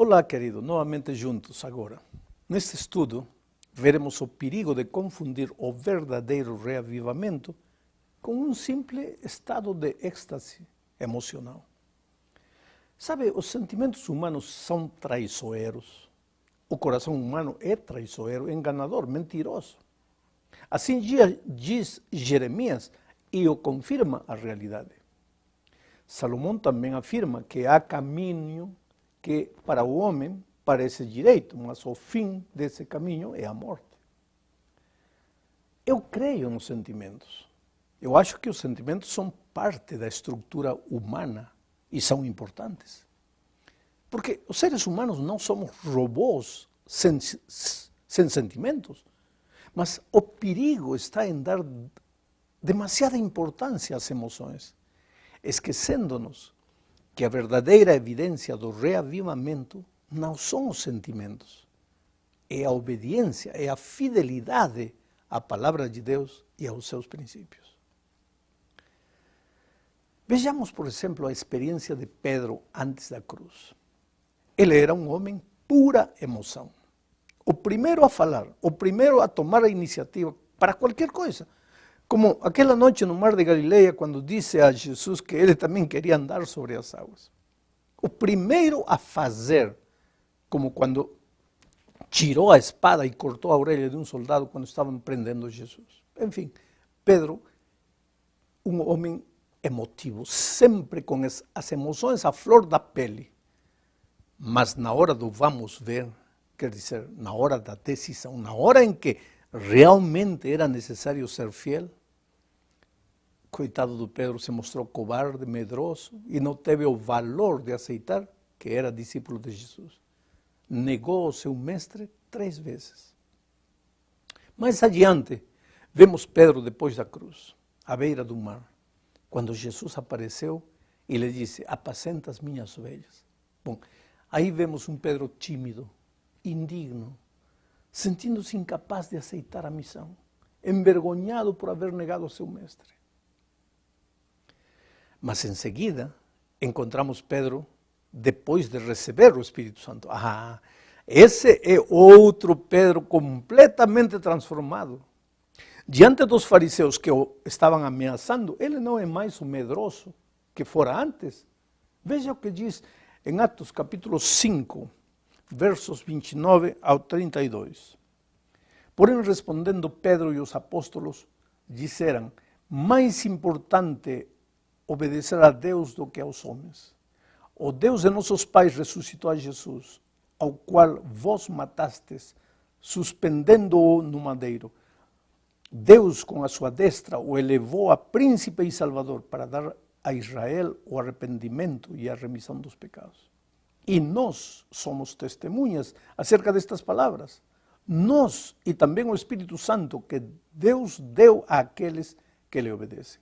Olá, querido, novamente juntos agora. Neste estudo, veremos o perigo de confundir o verdadeiro reavivamento com um simples estado de êxtase emocional. Sabe, os sentimentos humanos são traiçoeiros. O coração humano é traiçoeiro, enganador, mentiroso. Assim diz Jeremias e o confirma a realidade. Salomão também afirma que há caminho que para o homem parece direito, mas o fim desse caminho é a morte. Eu creio nos sentimentos. Eu acho que os sentimentos são parte da estrutura humana e são importantes. Porque os seres humanos não somos robôs sem sentimentos, mas o perigo está em dar demasiada importância às emoções, esquecendo-nos que a verdadeira evidência do reavivamento não são os sentimentos, é a obediência, é a fidelidade à palavra de Deus e aos seus princípios. Vejamos, por exemplo, a experiência de Pedro antes da cruz. Ele era um homem pura emoção. O primeiro a falar, o primeiro a tomar a iniciativa para qualquer coisa. Como aquela noite no Mar de Galileia, quando disse a Jesus que ele também queria andar sobre as águas. O primeiro a fazer, como quando tirou a espada e cortou a orelha de um soldado quando estavam prendendo Jesus. Enfim, Pedro, um homem emotivo, sempre com as emoções à flor da pele. Mas na hora do vamos ver, quer dizer, na hora da decisão, na hora em que realmente era necessário ser fiel, coitado do Pedro, se mostrou covarde, medroso e não teve o valor de aceitar que era discípulo de Jesus. Negou o seu mestre 3 vezes. Mais adiante, vemos Pedro depois da cruz, à beira do mar, quando Jesus apareceu e lhe disse: apacenta as minhas ovelhas. Bom, aí vemos um Pedro tímido, indigno, sentindo-se incapaz de aceitar a missão, envergonhado por haver negado o seu mestre. Mas em seguida, encontramos Pedro depois de receber o Espírito Santo. Esse é outro Pedro completamente transformado. Diante dos fariseus que o estavam ameaçando, ele não é mais o medroso que fora antes. Veja o que diz em Atos capítulo 5, versos 29 ao 32. Porém, respondendo Pedro e os apóstolos, disseram: mais importante obedecer a Deus do que aos homens. O Deus de nossos pais ressuscitou a Jesus, ao qual vós matastes, suspendendo-o no madeiro. Deus, com a sua destra, o elevou a príncipe e salvador para dar a Israel o arrependimento e a remissão dos pecados. E nós somos testemunhas acerca destas palavras. Nós e também o Espírito Santo que Deus deu àqueles que lhe obedecem.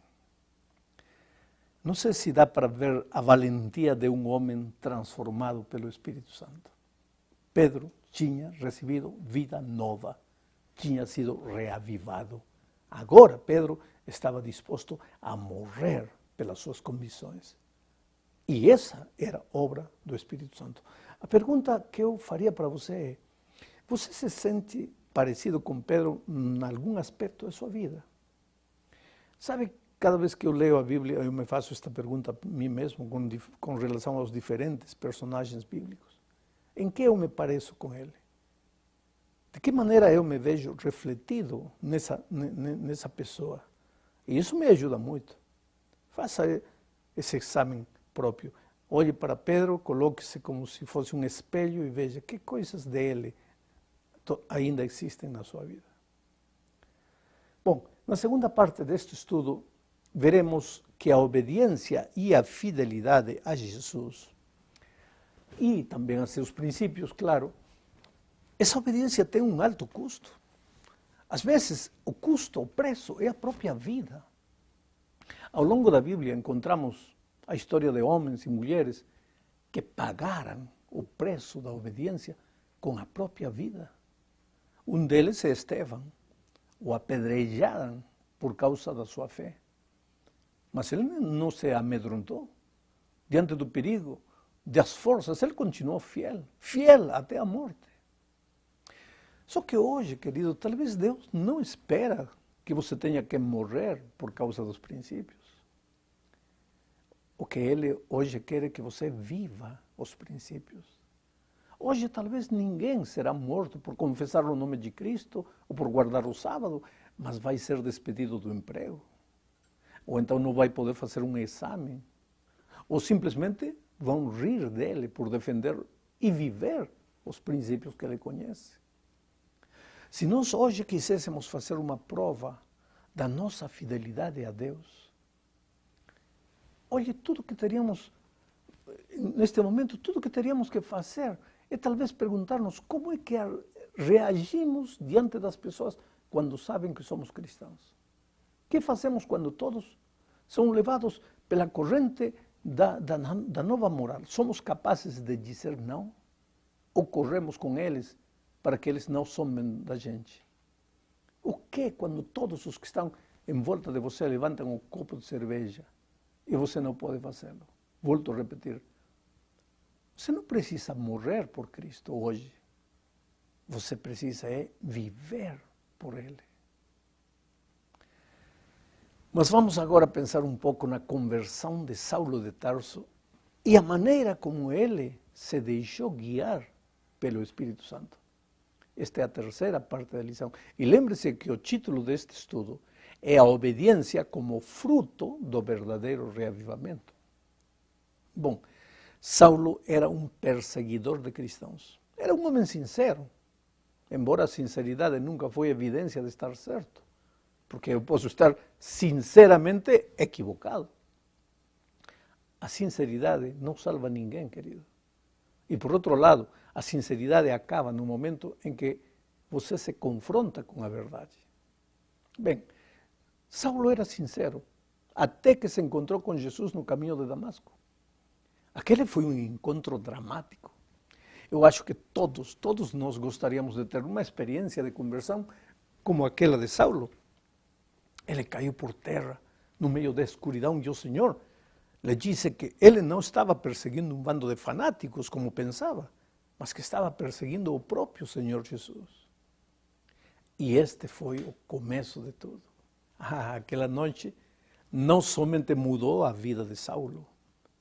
Não sei se dá para ver a valentia de um homem transformado pelo Espírito Santo. Pedro tinha recebido vida nova, tinha sido reavivado. Agora Pedro estava disposto a morrer pelas suas convicções. E essa era obra do Espírito Santo. A pergunta que eu faria para você é: você se sente parecido com Pedro em algum aspecto da sua vida? Sabe, cada vez que eu leio a Bíblia, eu me faço esta pergunta a mim mesmo com relação aos diferentes personagens bíblicos. Em que eu me pareço com ele? De que maneira eu me vejo refletido nessa pessoa? E isso me ajuda muito. Faça esse exame próprio. Olhe para Pedro, coloque-se como se fosse um espelho e veja que coisas dele ainda existem na sua vida. Bom, na segunda parte deste estudo, veremos que a obediência e a fidelidade a Jesus, e também a seus princípios, claro, essa obediência tem um alto custo. Às vezes, o custo, o preço, é a própria vida. Ao longo da Bíblia encontramos a história de homens e mulheres que pagaram o preço da obediência com a própria vida. Um deles é Estevão, o apedrejaram por causa da sua fé. Mas ele não se amedrontou diante do perigo das forças, ele continuou fiel, fiel até a morte. Só que hoje, querido, talvez Deus não espera que você tenha que morrer por causa dos princípios. O que Ele hoje quer é que você viva os princípios. Hoje talvez ninguém será morto por confessar o nome de Cristo ou por guardar o sábado, mas vai ser despedido do emprego. Ou então não vai poder fazer um exame. Ou simplesmente vão rir dele por defender e viver os princípios que ele conhece. Se nós hoje quiséssemos fazer uma prova da nossa fidelidade a Deus, olhe, tudo que teríamos, neste momento, tudo que teríamos que fazer é talvez perguntar-nos como é que reagimos diante das pessoas quando sabem que somos cristãos. O que fazemos quando todos são levados pela corrente da nova moral? Somos capazes de dizer não? Ou corremos com eles para que eles não somem da gente? O que quando todos os que estão em volta de você levantam um copo de cerveja e você não pode fazê-lo? Volto a repetir, você não precisa morrer por Cristo hoje, você precisa viver por Ele. Mas vamos agora pensar um pouco na conversão de Saulo de Tarso e a maneira como ele se deixou guiar pelo Espírito Santo. Esta é a terceira parte da lição. E lembre-se que o título deste estudo é a obediência como fruto do verdadeiro reavivamento. Bom, Saulo era um perseguidor de cristãos. Era um homem sincero, embora a sinceridade nunca foi evidência de estar certo, porque eu posso estar sinceramente equivocado. A sinceridade não salva ninguém, querido. E por outro lado, a sinceridade acaba no momento em que você se confronta com a verdade. Bem, Saulo era sincero, até que se encontrou com Jesus no caminho de Damasco. Aquele foi um encontro dramático. Eu acho que todos nós gostaríamos de ter uma experiência de conversão como aquela de Saulo. Ele caiu por terra no meio da escuridão e o Senhor lhe disse que ele não estava perseguindo um bando de fanáticos como pensava, mas que estava perseguindo o próprio Senhor Jesus. E este foi o começo de tudo. Aquela noite não somente mudou a vida de Saulo,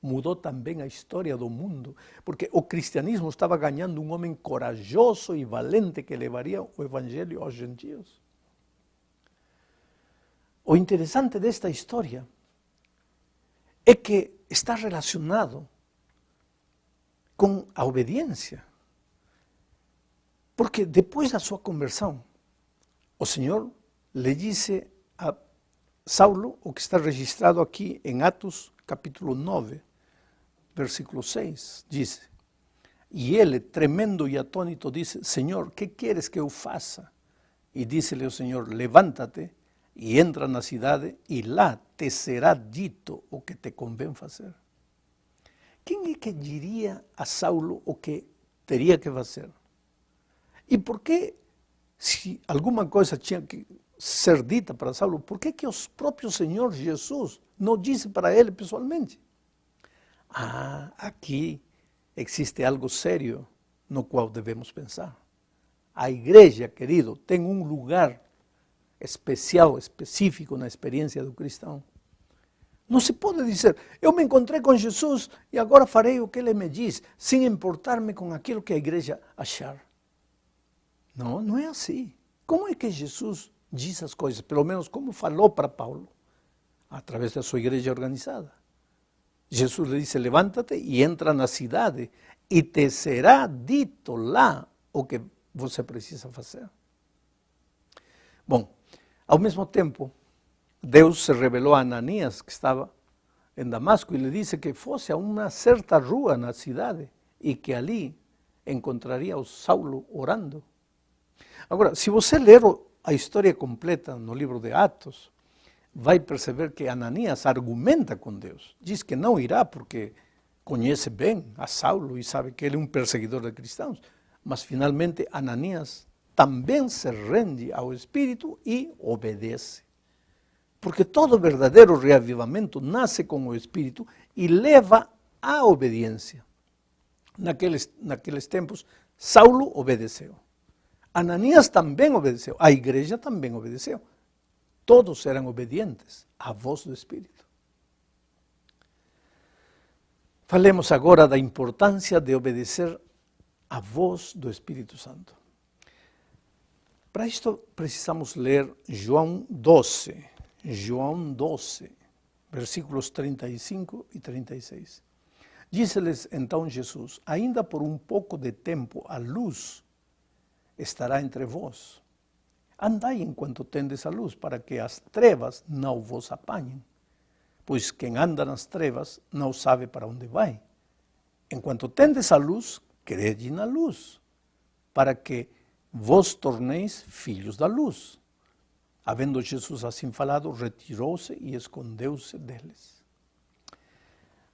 mudou também a história do mundo, porque o cristianismo estava ganhando um homem corajoso e valente que levaria o evangelho aos gentios. O interessante desta história é que está relacionado com a obediência. Porque depois da sua conversão, o Senhor lhe disse a Saulo o que está registrado aqui em Atos capítulo 9, versículo 6, diz: e ele, tremendo e atônito, disse: Senhor, que queres que eu faça? E disse-lhe o Senhor: levanta-te e entra na cidade, e lá te será dito o que te convém fazer. Quem é que diria a Saulo o que teria que fazer? E por que, se alguma coisa tinha que ser dita para Saulo, por que o próprio Senhor Jesus não disse para ele pessoalmente? Aqui existe algo sério no qual devemos pensar. A igreja, querido, tem um lugar especial, específico na experiência do cristão. Não se pode dizer, eu me encontrei com Jesus e agora farei o que ele me diz, sem importar-me com aquilo que a igreja achar. Não, não é assim. Como é que Jesus diz as coisas? Pelo menos como falou para Paulo, através da sua igreja organizada. Jesus lhe disse: levanta-te e entra na cidade, e te será dito lá o que você precisa fazer. Bom, ao mesmo tempo, Deus se revelou a Ananias, que estava em Damasco, e lhe disse que fosse a uma certa rua na cidade, e que ali encontraria o Saulo orando. Agora, se você ler a história completa no livro de Atos, vai perceber que Ananias argumenta com Deus. Diz que não irá porque conhece bem a Saulo e sabe que ele é um perseguidor de cristãos. Mas finalmente Ananias também se rende ao Espírito e obedece. Porque todo verdadeiro reavivamento nasce com o Espírito e leva à obediência. naqueles tempos, Saulo obedeceu. Ananias também obedeceu. A igreja também obedeceu. Todos eram obedientes à voz do Espírito. Falemos agora da importância de obedecer à voz do Espírito Santo. Para isto precisamos ler João 12, versículos 35 e 36. Disse-lhes então Jesus: ainda por um pouco de tempo a luz estará entre vós. Andai enquanto tendes a luz, para que as trevas não vos apanhem. Pois quem anda nas trevas não sabe para onde vai. Enquanto tendes a luz, crede na luz, para que vos torneis filhos da luz. Havendo Jesus assim falado, retirou-se e escondeu-se deles.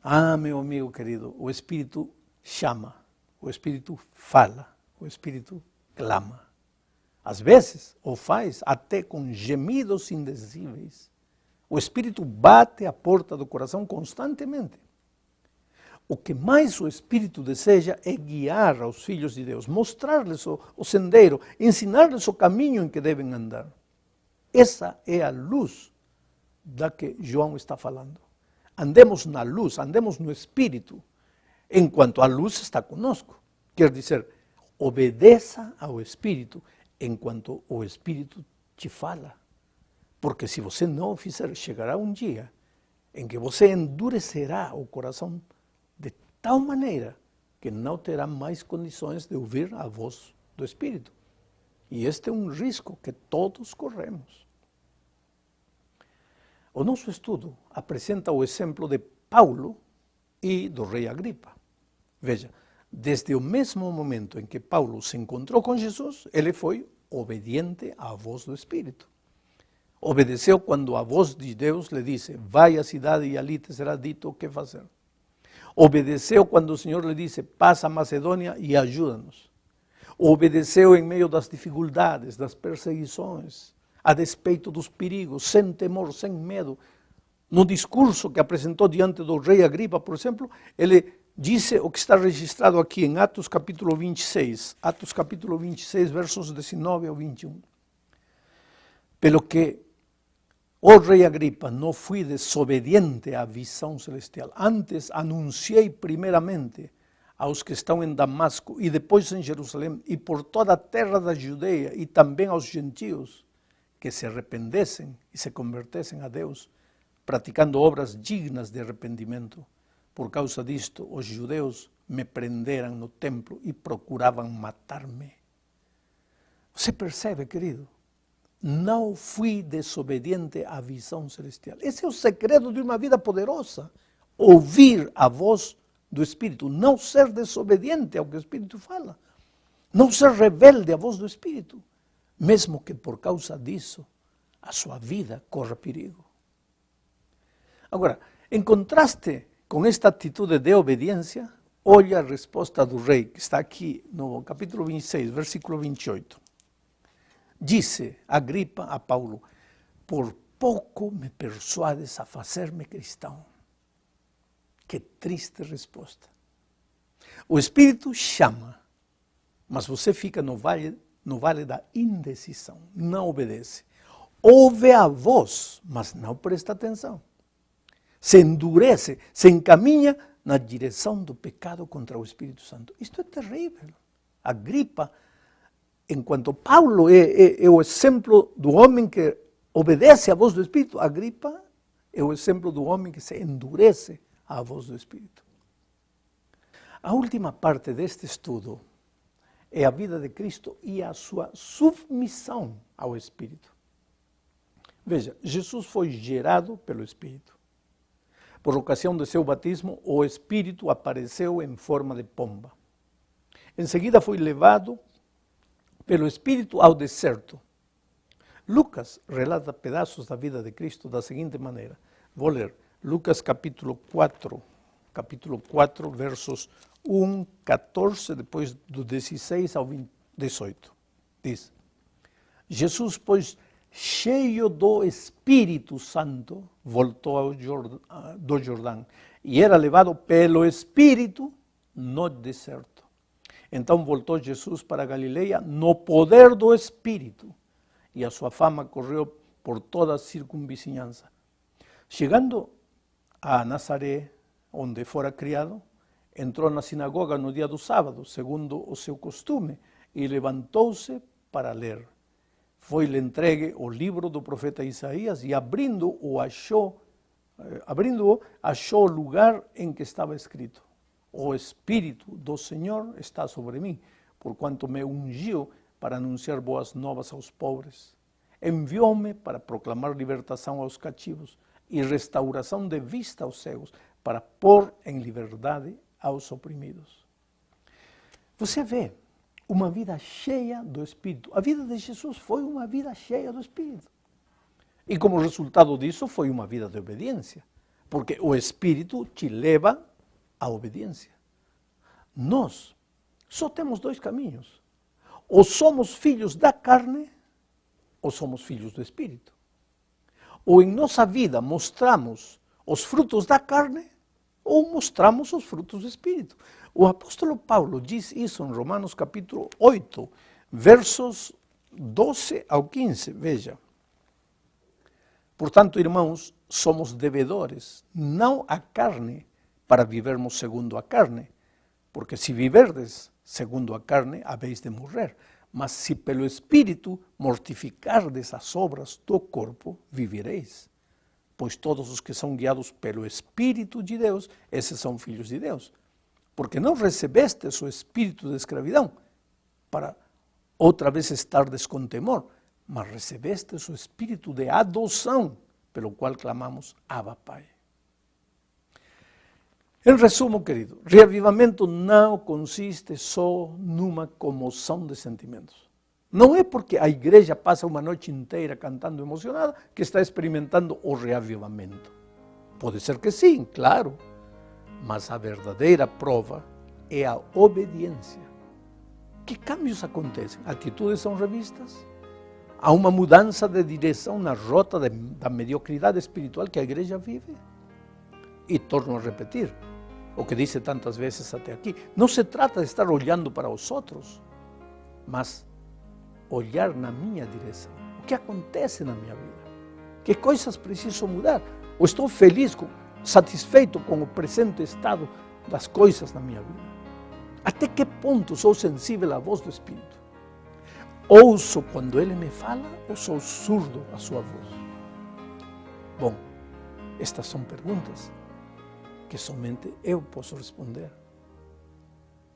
Ah, meu amigo querido, o Espírito chama, o Espírito fala, o Espírito clama. Às vezes o faz até com gemidos indizíveis. O Espírito bate a porta do coração constantemente. O que mais o Espírito deseja é guiar aos filhos de Deus, mostrar-lhes o sendeiro, ensinar-lhes o caminho em que devem andar. Essa é a luz da que João está falando. Andemos na luz, andemos no Espírito, enquanto a luz está conosco. Quer dizer, obedeça ao Espírito, enquanto o Espírito te fala. Porque se você não o fizer, chegará um dia em que você endurecerá o coração de tal maneira que não terá mais condições de ouvir a voz do Espírito. E este é um risco que todos corremos. O nosso estudo apresenta o exemplo de Paulo e do rei Agripa. Veja, desde o mesmo momento em que Paulo se encontrou com Jesus, ele foi obediente à voz do Espírito. Obedeceu quando a voz de Deus lhe disse: vai à cidade e ali te será dito o que fazer. Obedeceu quando o Senhor lhe disse: passa a Macedônia e ajuda-nos. Obedeceu em meio das dificuldades, das perseguições, a despeito dos perigos, sem temor, sem medo. No discurso que apresentou diante do rei Agripa, por exemplo, ele disse o que está registrado aqui em Atos capítulo 26, versos 19 ao 21. Pelo que, ó rei Agripa, não fui desobediente à visão celestial. Antes anunciei primeiramente aos que estão em Damasco e depois em Jerusalém e por toda a terra da Judeia e também aos gentios que se arrependessem e se convertessem a Deus, praticando obras dignas de arrependimento. Por causa disto, os judeus me prenderam no templo e procuravam matar-me. Você percebe, querido? Não fui desobediente à visão celestial. Esse é o segredo de uma vida poderosa. Ouvir a voz do Espírito, não ser desobediente ao que o Espírito fala. Não ser rebelde à voz do Espírito. Mesmo que por causa disso, a sua vida corra perigo. Agora, em contraste com esta atitude de obediência, olha a resposta do rei, que está aqui no capítulo 26, versículo 28. Disse Agripa a Paulo: por pouco me persuades a fazer-me cristão. Que triste resposta. O Espírito chama, mas você fica no vale da indecisão, não obedece. Ouve a voz, mas não presta atenção. Se endurece, se encaminha na direção do pecado contra o Espírito Santo. Isto é terrível. Agripa, enquanto Paulo é o exemplo do homem que obedece à voz do Espírito, Agripa é o exemplo do homem que se endurece à voz do Espírito. A última parte deste estudo é a vida de Cristo e a sua submissão ao Espírito. Veja, Jesus foi gerado pelo Espírito. Por ocasião de seu batismo, o Espírito apareceu em forma de pomba. Em seguida foi levado pelo Espírito ao deserto. Lucas relata pedaços da vida de Cristo da seguinte maneira. Vou ler Lucas capítulo 4, versos 1, 14, depois do 16 ao 18. Diz: Jesus, pois, cheio do Espírito Santo, voltou do Jordão e era levado pelo Espírito no deserto. Então voltou Jesus para Galileia no poder do Espírito, e a sua fama correu por toda a circunvizinhança. Chegando a Nazaré, onde fora criado, entrou na sinagoga no dia do sábado, segundo o seu costume, e levantou-se para ler. Foi-lhe entregue o livro do profeta Isaías, e abrindo-o, achou o lugar em que estava escrito: O Espírito do Senhor está sobre mim, porquanto me ungiu para anunciar boas novas aos pobres. Enviou-me para proclamar libertação aos cativos e restauração de vista aos cegos, para pôr em liberdade aos oprimidos. Você vê uma vida cheia do Espírito. A vida de Jesus foi uma vida cheia do Espírito. E como resultado disso foi uma vida de obediência, porque o Espírito te leva à obediência. Nós só temos dois caminhos. Ou somos filhos da carne, ou somos filhos do Espírito. Ou em nossa vida mostramos os frutos da carne, ou mostramos os frutos do Espírito. O apóstolo Paulo diz isso em Romanos capítulo 8, versos 12 ao 15, veja. Portanto, irmãos, somos devedores, não à carne, para vivermos segundo a carne, porque se viverdes segundo a carne, haveis de morrer. Mas se pelo Espírito mortificardes as obras do corpo, vivireis. Pois todos os que são guiados pelo Espírito de Deus, esses são filhos de Deus. Porque não recebestes o espírito de escravidão, para outra vez estardes com temor, mas recebestes o espírito de adoção, pelo qual clamamos, Abba, Pai. Em resumo, querido, reavivamento não consiste só numa comoção de sentimentos. Não é porque a igreja passa uma noite inteira cantando emocionada que está experimentando o reavivamento. Pode ser que sim, claro, mas a verdadeira prova é a obediência. Que cambios acontecem? Atitudes são revistas? Há uma mudança de direção na rota da mediocridade espiritual que a igreja vive? E torno a repetir o que disse tantas vezes até aqui. Não se trata de estar olhando para os outros, mas olhar na minha direção. O que acontece na minha vida? Que coisas preciso mudar? Ou estou feliz, satisfeito com o presente estado das coisas na minha vida? Até que ponto sou sensível à voz do Espírito? Ouço quando Ele me fala ou sou surdo à sua voz? Bom, estas são perguntas que somente eu posso responder.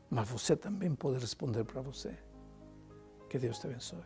Mas você também pode responder para você. Que Deus te abençoe.